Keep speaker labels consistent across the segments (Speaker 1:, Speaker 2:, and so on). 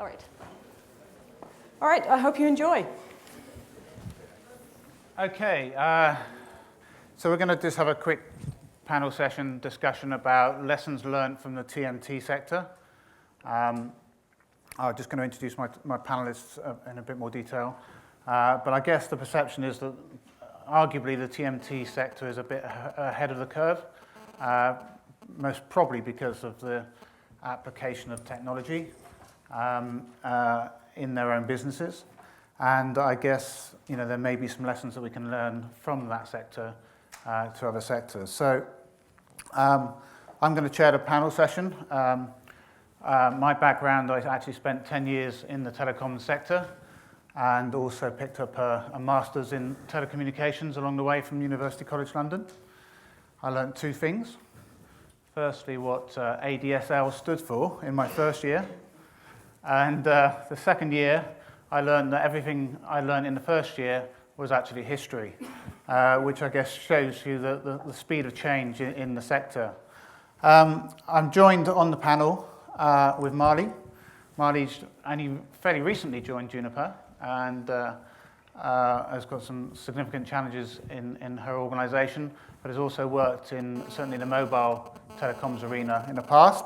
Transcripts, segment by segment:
Speaker 1: All right. All right, I hope you enjoy.
Speaker 2: Okay, so we're going to just have a quick panel session discussion about lessons learned from the TMT sector. I'm just going to introduce my panelists in a bit more detail. But I guess the perception is that arguably the TMT sector is a bit ahead of the curve, most probably because of the application of technology in their own businesses. And I guess there may be some lessons that we can learn from that sector to other sectors. So I'm going to chair the panel session. My background, I actually spent 10 years in the telecom sector and also picked up a master's in telecommunications along the way from University College London. I learned two things. Firstly, what ADSL stood for in my first year. And the second year, I learned that everything I learned in the first year was actually history, which I guess shows you the speed of change in the sector. I'm joined on the panel with Marley. Marley's only fairly recently joined Juniper and has got some significant challenges in her organisation, but has also worked in certainly the mobile telecoms arena in the past.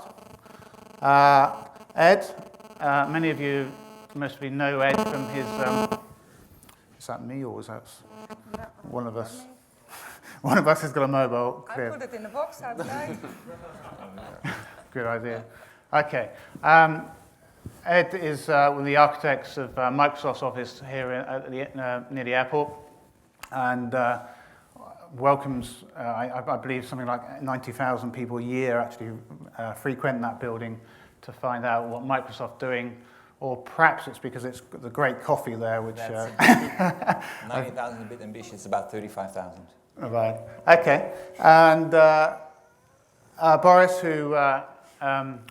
Speaker 2: Ed, many of you mostly know Ed from his, is that me or was that one of us? One of us has got a mobile. Clear.
Speaker 3: I put it in the box outside.
Speaker 2: Good idea. Okay. Ed is one of the architects of Microsoft's office here near the airport and welcomes, I believe, something like 90,000 people a year actually frequent that building to find out what Microsoft's doing, or perhaps it's because it's the great coffee there, which...
Speaker 4: 90,000 is a bit ambitious, about 35,000.
Speaker 2: Right, okay. And Boris, who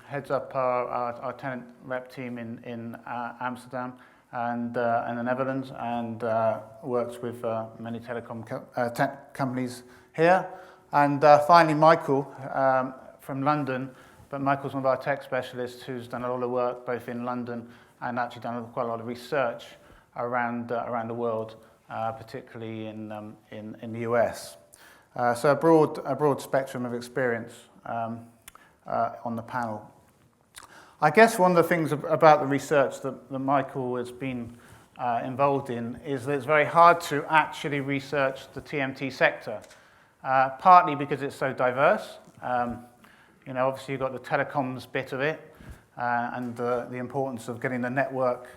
Speaker 2: heads up our tenant rep team in Amsterdam and the Netherlands, and works with many telecom tech companies here. And finally, Michael from London. But Michael's one of our tech specialists who's done a lot of work both in London and actually done quite a lot of research around the world, particularly in the US. So a broad spectrum of experience on the panel. I guess one of the things about the research that Michael has been involved in is that it's very hard to actually research the TMT sector, partly because it's so diverse. Obviously you've got the telecoms bit of it, and the importance of getting the network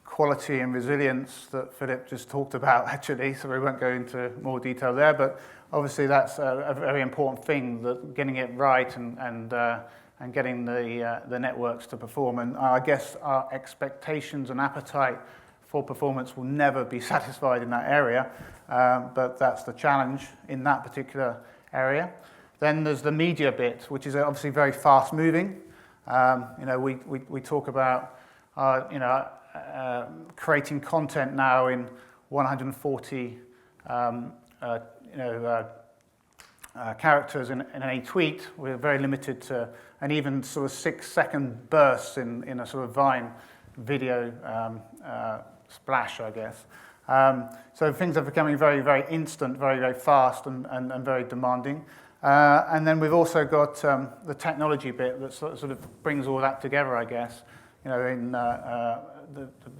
Speaker 2: quality and resilience that Philip just talked about, actually, so we won't go into more detail there, but obviously that's a very important thing, that getting it right and getting the networks to perform. And I guess our expectations and appetite for performance will never be satisfied in that area, but that's the challenge in that particular area. Then there's the media bit, which is obviously very fast-moving. We talk about creating content now in 140 characters in a tweet. We're very limited to, and even sort of 6-second bursts in a sort of Vine video splash, I guess. So things are becoming very, very instant, very, very fast, and very demanding. And then we've also got the technology bit that sort of brings all that together, I guess.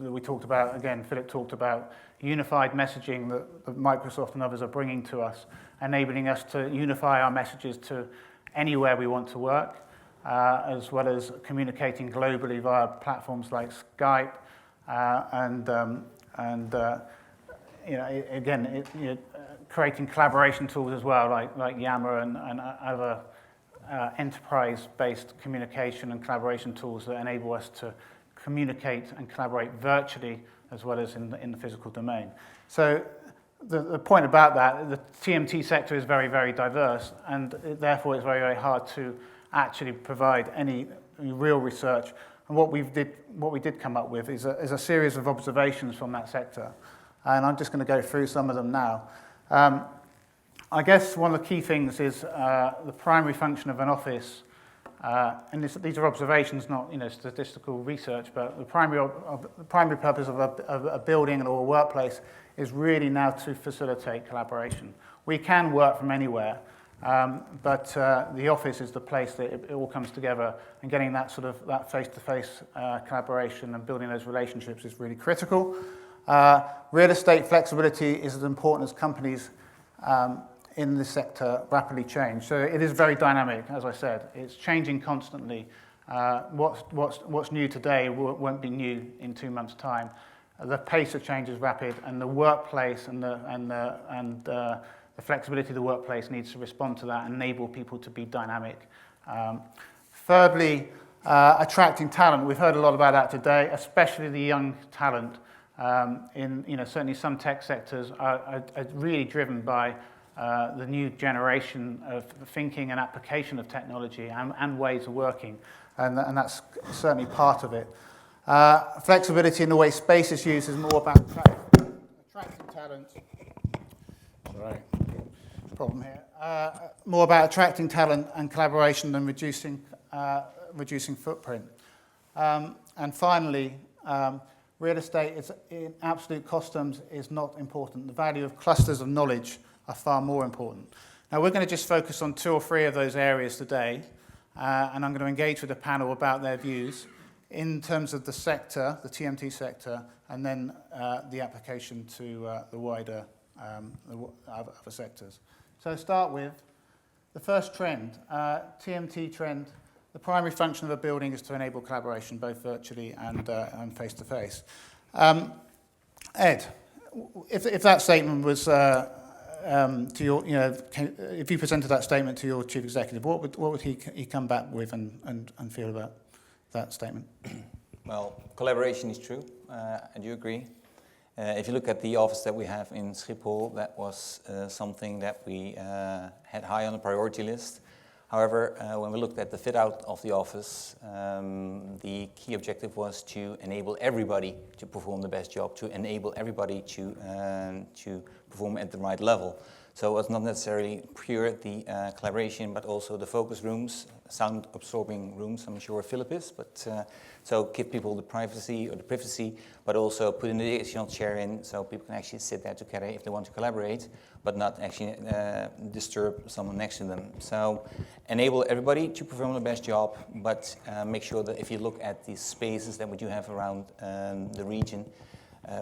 Speaker 2: We talked about, again, Philip talked about unified messaging that Microsoft and others are bringing to us, enabling us to unify our messages to anywhere we want to work, as well as communicating globally via platforms like Skype, creating collaboration tools as well, like Yammer and other enterprise-based communication and collaboration tools that enable us to communicate and collaborate virtually as well as in the physical domain. So the point about that, the TMT sector is very, very diverse, and therefore it's very, very hard to actually provide any real research. And what we did come up with is a series of observations from that sector. And I'm just going to go through some of them now. I guess one of the key things is the primary function of an office And these are observations, not statistical research, but the primary purpose of a building or a workplace is really now to facilitate collaboration. We can work from anywhere, but the office is the place that it all comes together, and getting that that face-to-face collaboration and building those relationships is really critical. Real estate flexibility is as important as companies in this sector rapidly change. So it is very dynamic, as I said. It's changing constantly. What's new today won't be new in 2 months' time. The pace of change is rapid, and the workplace and the flexibility of the workplace needs to respond to that and enable people to be dynamic. Thirdly, attracting talent. We've heard a lot about that today, especially the young talent. Certainly some tech sectors are really driven by the new generation of thinking and application of technology and ways of working, and that's certainly part of it. Flexibility in the way space is used is more about attracting talent. Sorry, problem here. More about attracting talent and collaboration than reducing footprint. And finally, real estate in absolute cost terms is not important. The value of clusters of knowledge are far more important. Now we're going to just focus on 2 or 3 of those areas today, and I'm going to engage with the panel about their views in terms of the sector, the TMT sector, and then the application to the wider other sectors. So start with the first trend, TMT trend. The primary function of a building is to enable collaboration, both virtually and face-to-face. Ed, if that statement was if you presented that statement to your chief executive, what would he come back with and feel about that statement?
Speaker 4: Well, collaboration is true. I do agree. If you look at the office that we have in Schiphol, that was something that we had high on the priority list. However, when we looked at the fit out of the office, the key objective was to enable everybody to perform the best job, to enable everybody to perform at the right level. So it was not necessarily pure the collaboration, but also the focus rooms, sound absorbing rooms. I'm sure Philip is, but so give people the privacy, but also put an additional chair in so people can actually sit there together if they want to collaborate, but not actually disturb someone next to them. So enable everybody to perform the best job, but make sure that if you look at the spaces that we do have around the region,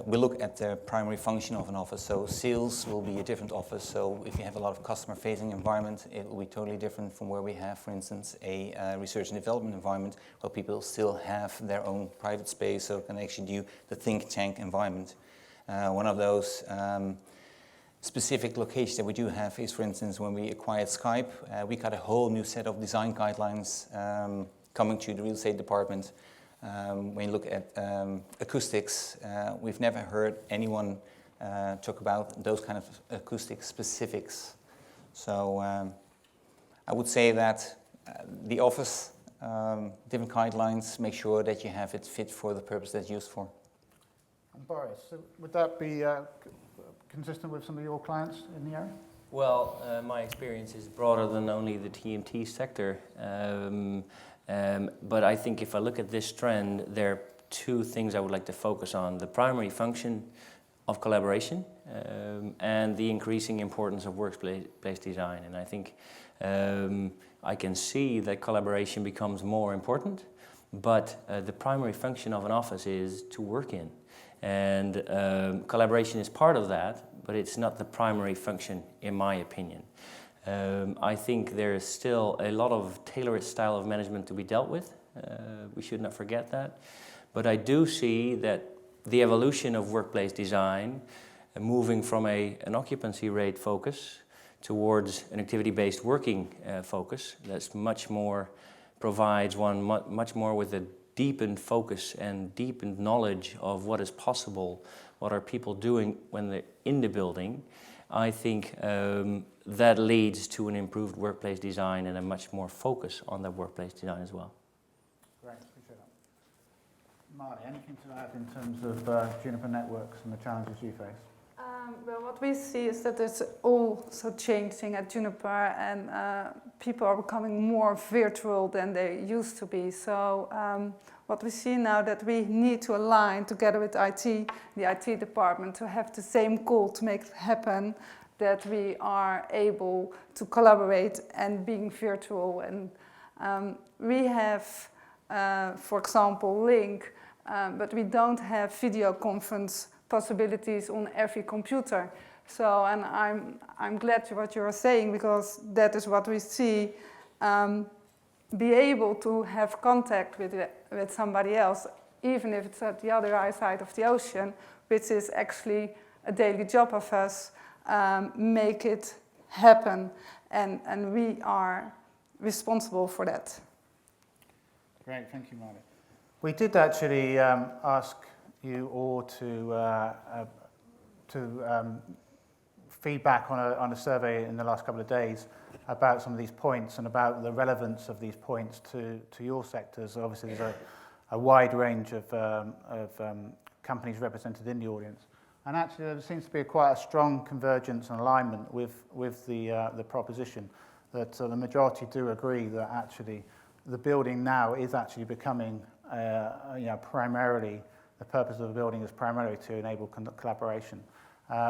Speaker 4: we look at the primary function of an office. So sales will be a different office. So if you have a lot of customer-facing environment, it will be totally different from where we have, for instance, a research and development environment where people still have their own private space, so can actually do the think tank environment. One of those specific locations that we do have is, for instance, when we acquired Skype, we got a whole new set of design guidelines coming to the real estate department. When you look at acoustics, we've never heard anyone talk about those kind of acoustic specifics. So I would say that the office, different guidelines, make sure that you have it fit for the purpose that's used for.
Speaker 2: And Boris, so would that be consistent with some of your clients in the area?
Speaker 3: Well, my experience is broader than only the TMT sector. But I think if I look at this trend, there are 2 things I would like to focus on. The primary function of collaboration and the increasing importance of workplace design. And I think I can see that collaboration becomes more important, but the primary function of an office is to work in. And collaboration is part of that, but it's not the primary function, in my opinion. I think there is still a lot of tailored style of management to be dealt with. We should not forget that. But I do see that the evolution of workplace design, moving from an occupancy rate focus towards an activity-based working focus, that's much more, provides one much more with a deepened focus and deepened knowledge of what is possible, what are people doing when they're in the building. I think that leads to an improved workplace design and a much more focus on that workplace design as well.
Speaker 2: Great, appreciate that. Marty, anything to add in terms of Juniper Networks and the challenges you face?
Speaker 5: Well, what we see is that it's also changing at Juniper, and people are becoming more virtual than they used to be. So what we see now that we need to align together with IT, the IT department, to have the same goal to make it happen, that we are able to collaborate and being virtual. And we have, for example, Link, but we don't have video conference possibilities on every computer. So, and I'm glad what you are saying, because that is what we see. Be able to have contact with somebody else, even if it's at the other side of the ocean, which is actually a daily job of us, make it happen, and we are responsible for that.
Speaker 2: Great, thank you, Marty. We did actually ask you all to feedback on a survey in the last couple of days about some of these points and about the relevance of these points to your sectors. Obviously, there's a wide range of companies represented in the audience. And actually, there seems to be quite a strong convergence and alignment with the proposition that the majority do agree that actually the building now is actually becoming, primarily, the purpose of the building is primarily to enable collaboration,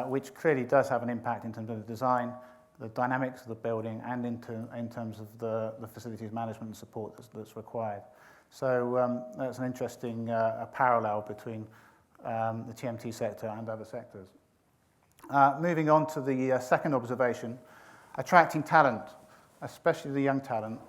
Speaker 2: which clearly does have an impact in terms of the design, the dynamics of the building, and in terms of the facilities management and support that's required. So that's an interesting parallel between the TMT sector and other sectors. Moving on to the second observation, attracting talent, especially the young talent,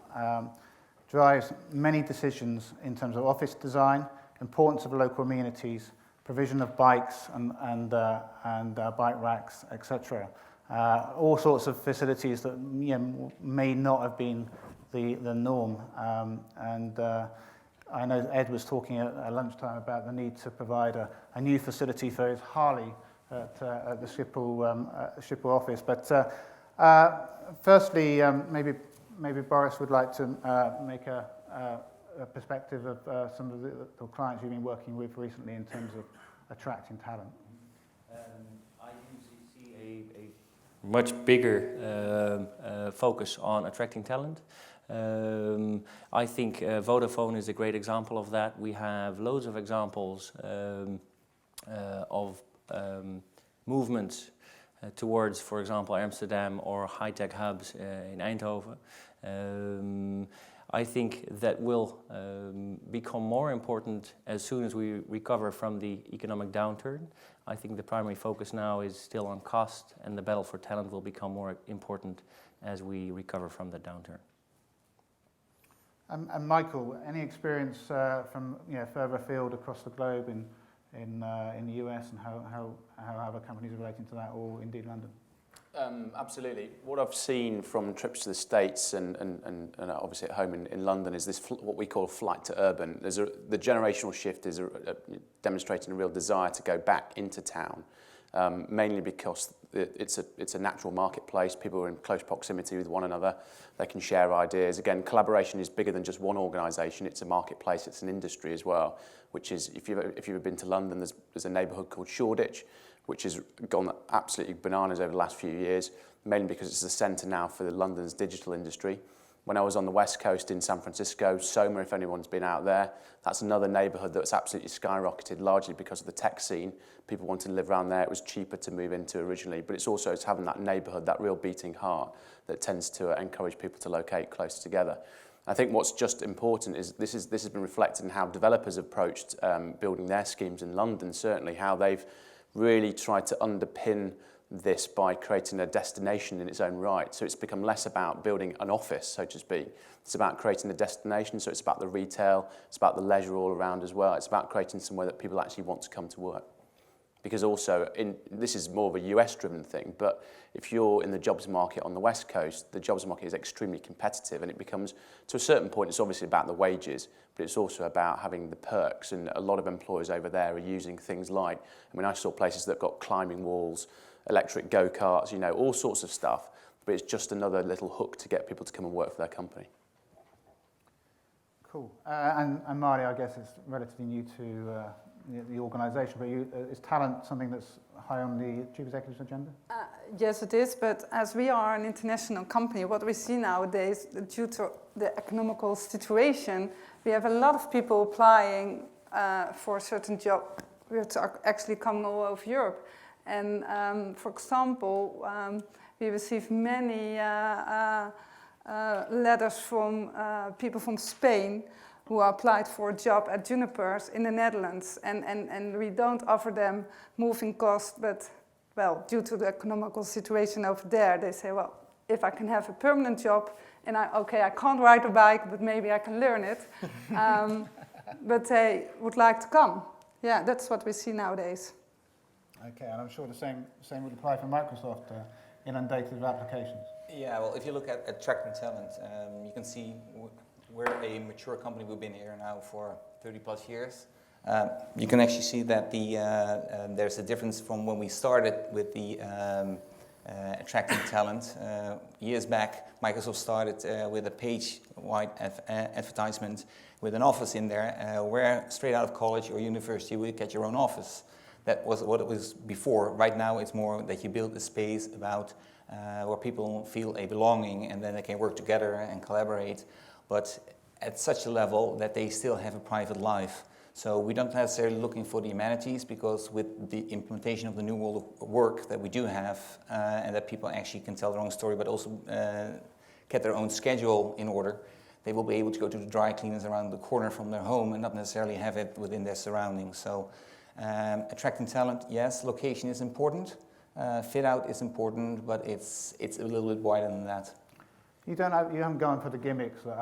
Speaker 2: drives many decisions in terms of office design, importance of local amenities, provision of bikes and bike racks, etc. All sorts of facilities that may not have been the norm. I know Ed was talking at lunchtime about the need to provide a new facility for his Harley at the Schiphol office. But firstly, maybe Boris would like to make a perspective of some of the clients you've been working with recently in terms of attracting talent.
Speaker 3: I usually see a much bigger focus on attracting talent. I think Vodafone is a great example of that. We have loads of examples of movements towards, for example, Amsterdam or high-tech hubs in Eindhoven. I think that will become more important as soon as we recover from the economic downturn. I think the primary focus now is still on cost, and the battle for talent will become more important as we recover from the downturn.
Speaker 2: And Michael, any experience from further afield across the globe in the US and how other companies are relating to that, or indeed London?
Speaker 6: Absolutely. What I've seen from trips to the States and obviously at home in London is this what we call flight to urban. The generational shift is demonstrating a real desire to go back into town, mainly because it's a natural marketplace. People are in close proximity with one another. They can share ideas. Again, collaboration is bigger than just one organisation. It's a marketplace. It's an industry as well. Which is, if you've ever been to London, there's a neighbourhood called Shoreditch, which has gone absolutely bananas over the last few years, mainly because it's the centre now for London's digital industry. When I was on the West Coast in San Francisco, Soma, if anyone's been out there, that's another neighbourhood that's absolutely skyrocketed, largely because of the tech scene. People wanted to live around there. It was cheaper to move into originally, but it's having that neighbourhood, that real beating heart that tends to encourage people to locate close together. I think what's just important is this has been reflected in how developers approached building their schemes in London, certainly how they've really tried to underpin this by creating a destination in its own right. So it's become less about building an office, so to speak. It's about creating a destination, so it's about the retail, it's about the leisure all around as well. It's about creating somewhere that people actually want to come to work. Because also, this is more of a US-driven thing, but if you're in the jobs market on the West Coast, the jobs market is extremely competitive, and it becomes, to a certain point, it's obviously about the wages, but it's also about having the perks, and a lot of employers over there are using things like, I saw places that have got climbing walls, electric go-karts, all sorts of stuff, but it's just another little hook to get people to come and work for their company.
Speaker 2: Cool. And Marty, I guess it's relatively new to the organisation, but is talent something that's high on the chief executive's agenda?
Speaker 5: Yes, it is, but as we are an international company, what we see nowadays, due to the economical situation, we have a lot of people applying for a certain job, which are actually coming all over Europe. And for example, we receive many letters from people from Spain who applied for a job at Junipers in the Netherlands, and we don't offer them moving costs, but well, due to the economical situation over there, they say, well, if I can have a permanent job, and I can't ride a bike, but maybe I can learn it, but they would like to come. Yeah, that's what we see nowadays.
Speaker 2: Okay, and I'm sure the same would apply for Microsoft, inundated with applications.
Speaker 4: Yeah, well, if you look at attracting talent, you can see we're a mature company. We've been here now for 30 plus years. You can actually see that there's a difference from when we started with the attracting talent. Years back, Microsoft started with a page-wide advertisement with an office in there where straight out of college or university you would get your own office. That was what it was before. Right now it's more that you build a space about where people feel a belonging and then they can work together and collaborate, but at such a level that they still have a private life. So we don't necessarily looking for the amenities, because with the implementation of the new world of work that we do have, and that people actually can tell their own story, but also get their own schedule in order, they will be able to go to the dry cleaners around the corner from their home and not necessarily have it within their surroundings. So attracting talent, yes, location is important, fit out is important, but it's a little bit wider than that.
Speaker 2: You haven't gone for the gimmicks that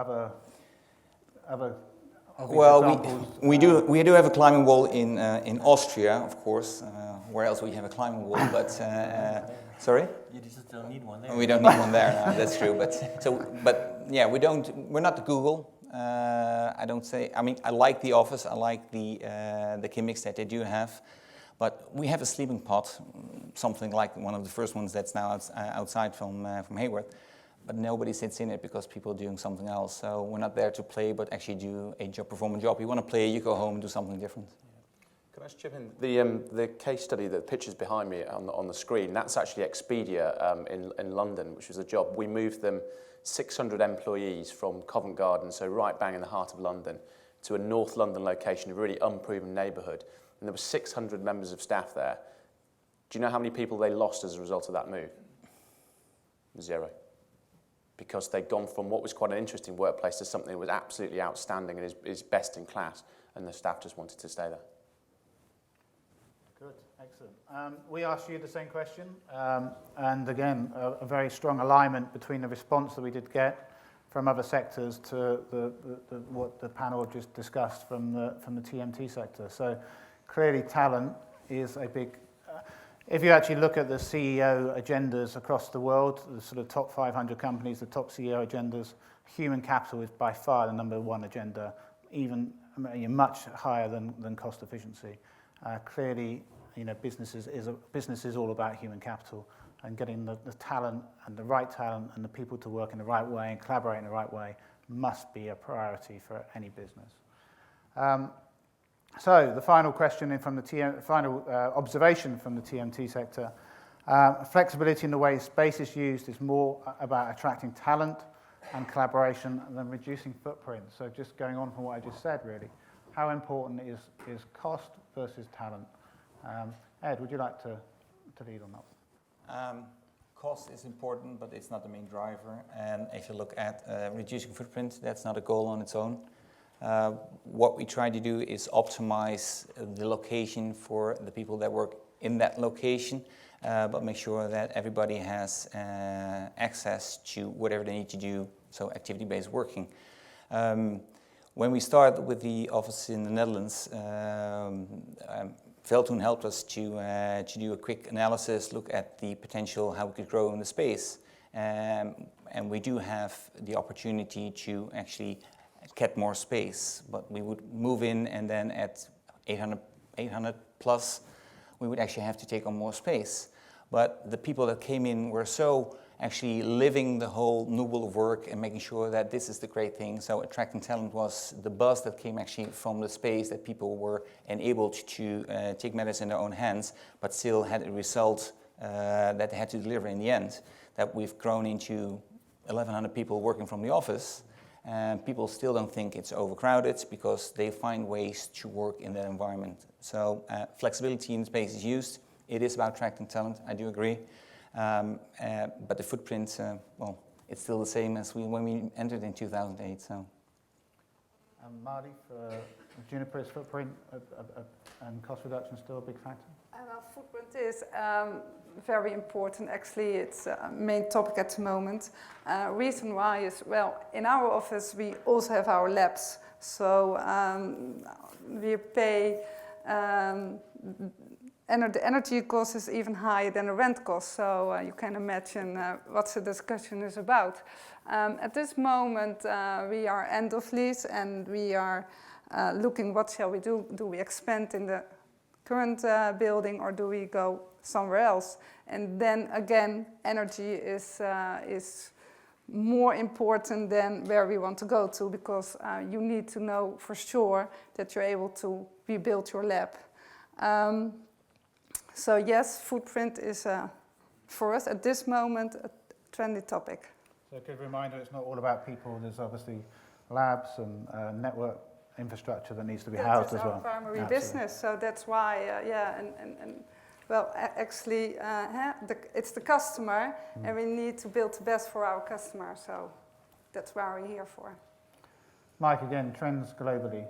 Speaker 2: other
Speaker 4: well, we do have a climbing wall in Austria, of course. Where else would you have a climbing wall? But sorry,
Speaker 3: You just don't need one there.
Speaker 4: we don't need one there. No, that's true. But yeah, we're not the Google. I don't say. I mean, I like the office. I like the gimmicks that they do have. But we have a sleeping pod, something like one of the first ones that's now outside from Hayward. But nobody sits in it because people are doing something else. So we're not there to play, but actually do a job, perform a job. You want to play, you go home and do something different.
Speaker 6: Can I just chip in? The case study, the pictures behind me on the screen, that's actually Expedia in London, which was a job. We moved them 600 employees from Covent Garden, so right bang in the heart of London, to a North London location, a really unproven neighbourhood. And there were 600 members of staff there. Do you know how many people they lost as a result of that move? 0. Because they'd gone from what was quite an interesting workplace to something that was absolutely outstanding and is best in class, and the staff just wanted to stay there.
Speaker 2: Good, excellent. We asked you the same question, and again, a very strong alignment between the response that we did get from other sectors to what the panel just discussed from the TMT sector. So clearly talent is a big... If you actually look at the CEO agendas across the world, the sort of top 500 companies, the top CEO agendas, human capital is by far the number one agenda, even much higher than cost efficiency. Clearly, business is all about human capital, and getting the talent and the right talent and the people to work in the right way and collaborate in the right way must be a priority for any business. So the final question from the final observation from the TMT sector: flexibility in the way space is used is more about attracting talent and collaboration than reducing footprint. So just going on from what I just said, really, how important is cost versus talent? Ed, would you like to lead on that?
Speaker 4: Cost is important, but it's not the main driver. And if you look at reducing footprint, that's not a goal on its own. What we try to do is optimize the location for the people that work in that location, but make sure that everybody has access to whatever they need to do, so activity-based working. When we started with the office in the Netherlands, Veldhoen helped us to do a quick analysis, look at the potential, how we could grow in the space. And we do have the opportunity to actually get more space, but we would move in and then at 800 plus, we would actually have to take on more space. But the people that came in were so actually living the whole new world of work and making sure that this is the great thing. So attracting talent was the buzz that came actually from the space that people were enabled to take matters in their own hands, but still had a result that they had to deliver in the end. That we've grown into 1,100 people working from the office, and people still don't think it's overcrowded because they find ways to work in that environment. So flexibility in space is used. It is about attracting talent, I do agree. But the footprint, well, it's still the same as when we entered in 2008. So.
Speaker 2: Marty, for Juniper's footprint and cost reduction still a big factor?
Speaker 5: Our footprint is very important. Actually, it's a main topic at the moment. Reason why is, well, in our office we also have our labs. So we pay, the energy cost is even higher than the rent cost. So you can imagine what the discussion is about. At this moment, we are end of lease and we are looking what shall we do. Do we expand in the current building or do we go somewhere else? And then again, energy is more important than where we want to go to, because you need to know for sure that you're able to rebuild your lab. So yes, footprint is for us at this moment a trendy topic.
Speaker 2: So a good reminder, it's not all about people. There's obviously labs and network infrastructure that needs to be housed as well.
Speaker 5: That's our primary
Speaker 2: Absolutely.
Speaker 5: business, so that's why, well, actually, it's the customer, and we need to build the best for our customer, so that's what we're here for.
Speaker 2: Mike, again, trends globally.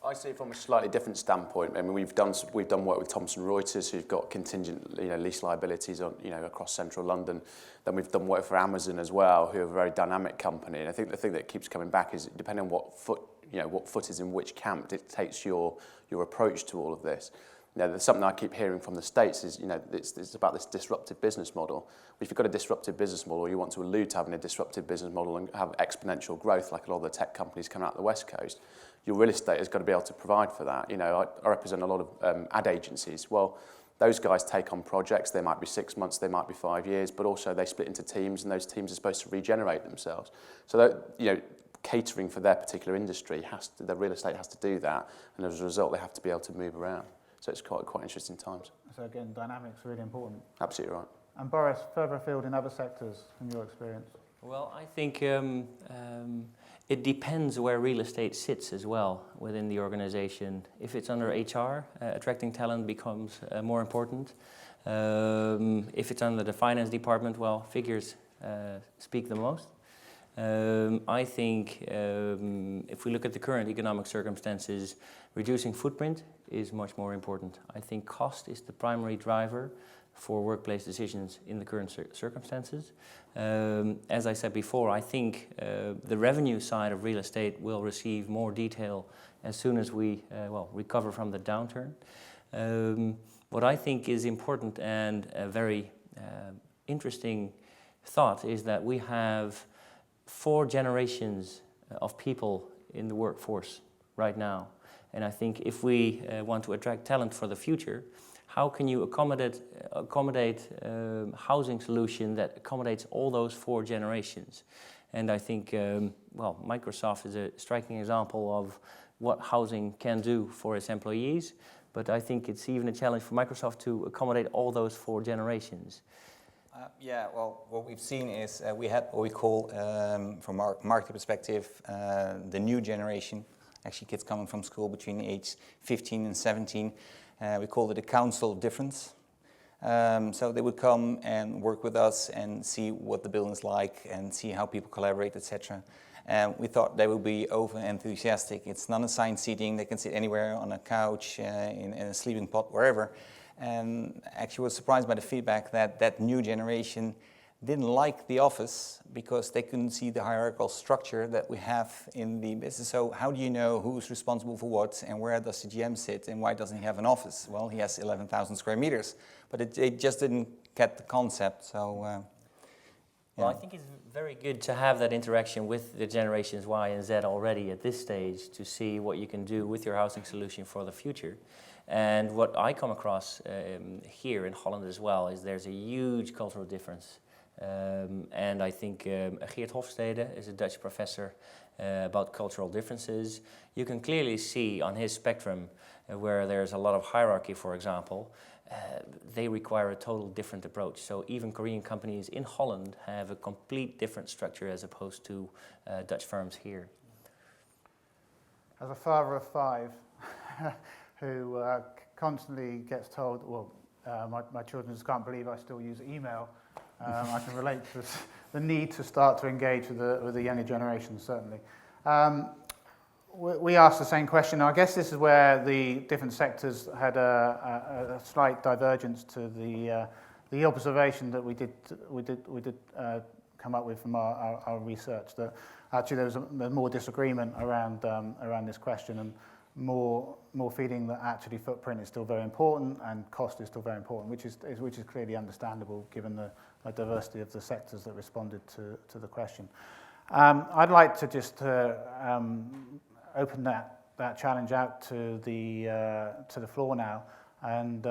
Speaker 6: I see it from a slightly different standpoint. I mean, we've done work with Thomson Reuters, who've got contingent, lease liabilities on, across central London. Then we've done work for Amazon as well, who are a very dynamic company. And I think the thing that keeps coming back is, depending on what foot is in which camp, dictates your approach to all of this. There's something I keep hearing from the States is, it's about this disruptive business model. If you've got a disruptive business model, or you want to allude to having a disruptive business model and have exponential growth, like a lot of the tech companies coming out of the West Coast, your real estate has got to be able to provide for that. I represent a lot of ad agencies. Well, those guys take on projects. They might be 6 months, they might be 5 years, but also they split into teams, and those teams are supposed to regenerate themselves. So that, catering for their particular industry, the real estate has to do that, and as a result, they have to be able to move around. So it's quite interesting times.
Speaker 2: So again, dynamics are really important.
Speaker 6: Absolutely right.
Speaker 2: And Boris, further afield in other sectors, from your experience?
Speaker 3: Well, I think it depends where real estate sits as well within the organization. If it's under HR, attracting talent becomes more important. If it's under the finance department, well, figures speak the most. I think if we look at the current economic circumstances, reducing footprint is much more important. I think cost is the primary driver for workplace decisions in the current circumstances. As I said before, I think the revenue side of real estate will receive more detail as soon as we recover from the downturn. What I think is important and a very interesting thought is that we have 4 generations of people in the workforce right now. And I think if we want to attract talent for the future, how can you accommodate housing solution that accommodates all those 4 generations? And I think, Microsoft is a striking example of what housing can do for its employees, but I think it's even a challenge for Microsoft to accommodate all those 4 generations.
Speaker 4: What we've seen is we had what we call, from our market perspective, the new generation, actually kids coming from school between age 15 and 17. We called it a council of difference. So they would come and work with us and see what the building's like and see how people collaborate, etc. And we thought they would be over-enthusiastic. It's non-assigned seating. They can sit anywhere, on a couch, in a sleeping pod, wherever. And actually was surprised by the feedback that new generation didn't like the office because they couldn't see the hierarchical structure that we have in the business. So how do you know who's responsible for what and where does the GM sit and why doesn't he have an office? Well, he has 11,000 square meters, but it just didn't get the concept. So,
Speaker 3: Well, I think it's very good to have that interaction with the generations Y and Z already at this stage to see what you can do with your housing solution for the future. And what I come across here in Holland as well is there's a huge cultural difference And I think Geert Hofstede is a Dutch professor about cultural differences. You can clearly see on his spectrum where there's a lot of hierarchy, for example, they require a total different approach. So even Korean companies in Holland have a complete different structure as opposed to Dutch firms here.
Speaker 2: As a father of 5 who constantly gets told, well, my children just can't believe I still use email, I can relate to the need to start to engage with the younger generation, certainly. We asked the same question. I guess this is where the different sectors had a slight divergence to the observation that we did come up with from our research. That actually there was more disagreement around this question, and more feeling that actually footprint is still very important and cost is still very important, which is clearly understandable given the diversity of the sectors that responded to the question. I'd like to just open that challenge out to the floor now, and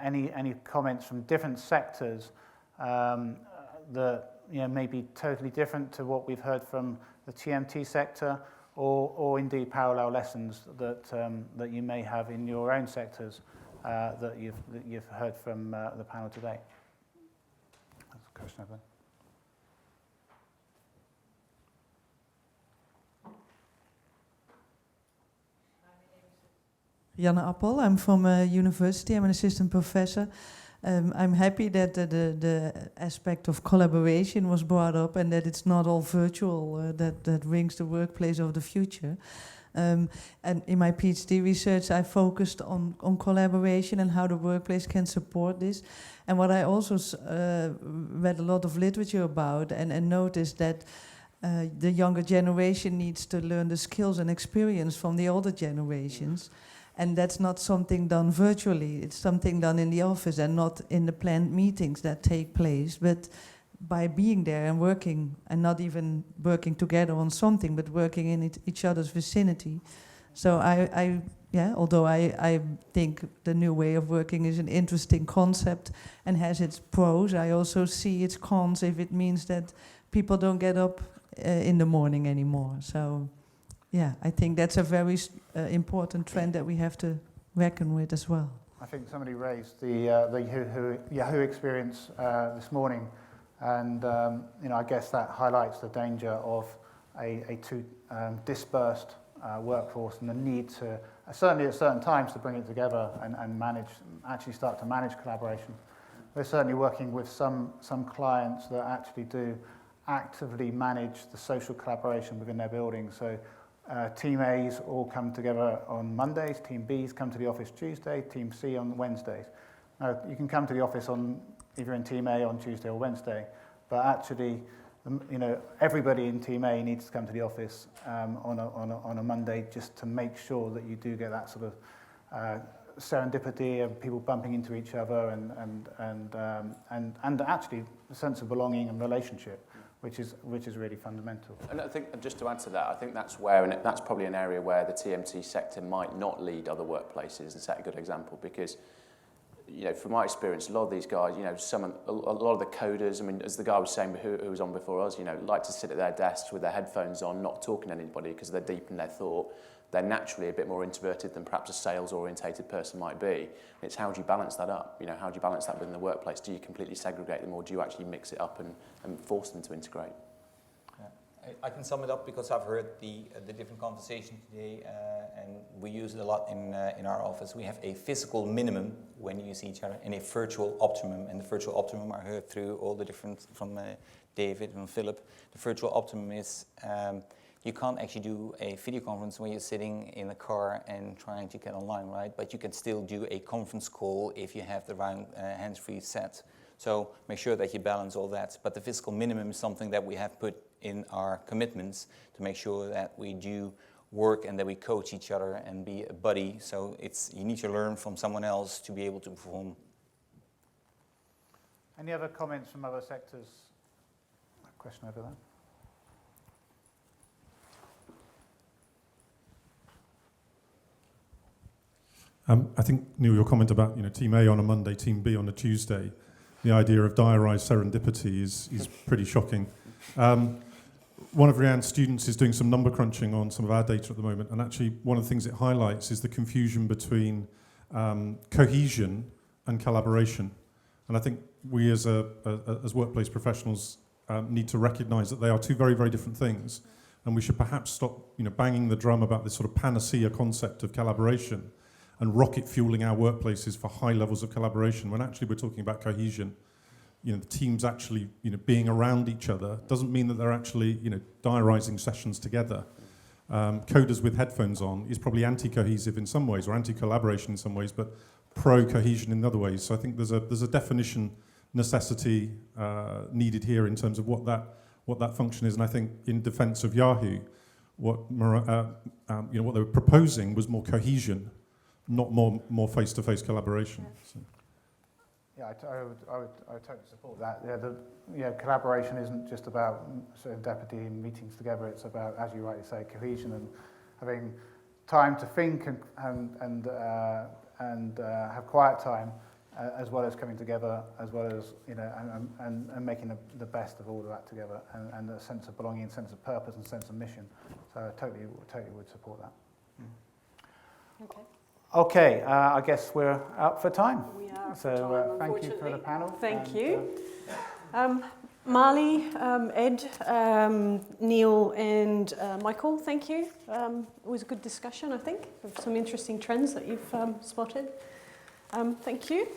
Speaker 2: any comments from different sectors that may be totally different to what we've heard from the TMT sector, or indeed parallel lessons that you may have in your own sectors that you've heard from the panel today. That's a question over there.
Speaker 7: Janne Appel. I'm from university. I'm an assistant professor. I'm happy that the aspect of collaboration was brought up and that it's not all virtual, that rings the workplace of the future. And in my PhD research, I focused on collaboration and how the workplace can support this. And what I also read a lot of literature about and noticed that the younger generation needs to learn the skills and experience from the older generations. And that's not something done virtually. It's something done in the office and not in the planned meetings that take place, but by being there and working, and not even working together on something, but working in each other's vicinity. So although I think the new way of working is an interesting concept and has its pros, I also see its cons if it means that people don't get up in the morning anymore. So. Yeah, I think that's a very important trend that we have to reckon with as well.
Speaker 2: I think somebody raised the Yahoo experience this morning, and I guess that highlights the danger of a too dispersed workforce and the need to, certainly at certain times, to bring it together and actually start to manage collaboration. We're certainly working with some clients that actually do actively manage the social collaboration within their building. So. Team A's all come together on Mondays, Team B's come to the office Tuesday, Team C on Wednesdays. Now, you can come to the office if you're in Team A on Tuesday or Wednesday, but actually, everybody in Team A needs to come to the office on a Monday just to make sure that you do get that sort of serendipity of people bumping into each other and actually a sense of belonging and relationship. Which is really fundamental.
Speaker 6: And I think, just to add to that, I think that's where, and that's probably an area where the TMT sector might not lead other workplaces and set a good example, because, from my experience, a lot of these guys, a lot of the coders, I mean, as the guy was saying who was on before us, like to sit at their desks with their headphones on, not talking to anybody because they're deep in their thought. They're naturally a bit more introverted than perhaps a sales-orientated person might be. It's how do you balance that up? How do you balance that within the workplace? Do you completely segregate them, or do you actually mix it up and force them to integrate?
Speaker 4: Yeah. I can sum it up because I've heard the different conversations today, and we use it a lot in our office. We have a physical minimum when you see each other, and a virtual optimum. And the virtual optimum I heard through all the different, from David and Philip. The virtual optimum is you can't actually do a video conference when you're sitting in a car and trying to get online, right? But you can still do a conference call if you have the right hands-free set. So make sure that you balance all that. But the physical minimum is something that we have put in our commitments to make sure that we do work and that we coach each other and be a buddy. So you need to learn from someone else to be able to perform.
Speaker 2: Any other comments from other sectors? A question over there.
Speaker 8: I think, Neil, your comment about Team A on a Monday, Team B on a Tuesday, the idea of diarised serendipity is pretty shocking. One of Rianne's students is doing some number crunching on some of our data at the moment, and actually one of the things it highlights is the confusion between cohesion and collaboration. And I think we as workplace professionals need to recognise that they are two very, very different things, and we should perhaps stop banging the drum about this sort of panacea concept of collaboration and rocket fueling our workplaces for high levels of collaboration, when actually we're talking about cohesion. The teams actually being around each other doesn't mean that they're actually diarising sessions together. Coders with headphones on is probably anti-cohesive in some ways, or anti-collaboration in some ways, but pro-cohesion in other ways. So I think there's a definition necessity needed here in terms of what that function is. And I think in defence of Yahoo, what they were proposing was more cohesion, not more face-to-face collaboration. So.
Speaker 2: Yeah, I would totally support that. Collaboration isn't just about serendipity and meetings together. It's about, as you rightly say, cohesion and having time to think and have quiet time, as well as coming together, as well as and making the best of all of that together, and a sense of belonging, and sense of purpose, and sense of mission. So I totally would support that.
Speaker 1: Okay.
Speaker 2: Okay, I guess we're up for time.
Speaker 1: We are.
Speaker 2: So thank you for the panel.
Speaker 1: Thank you. Marley, Ed, Neil and Michael, thank you. It was a good discussion, I think, of some interesting trends that you've spotted. Thank you.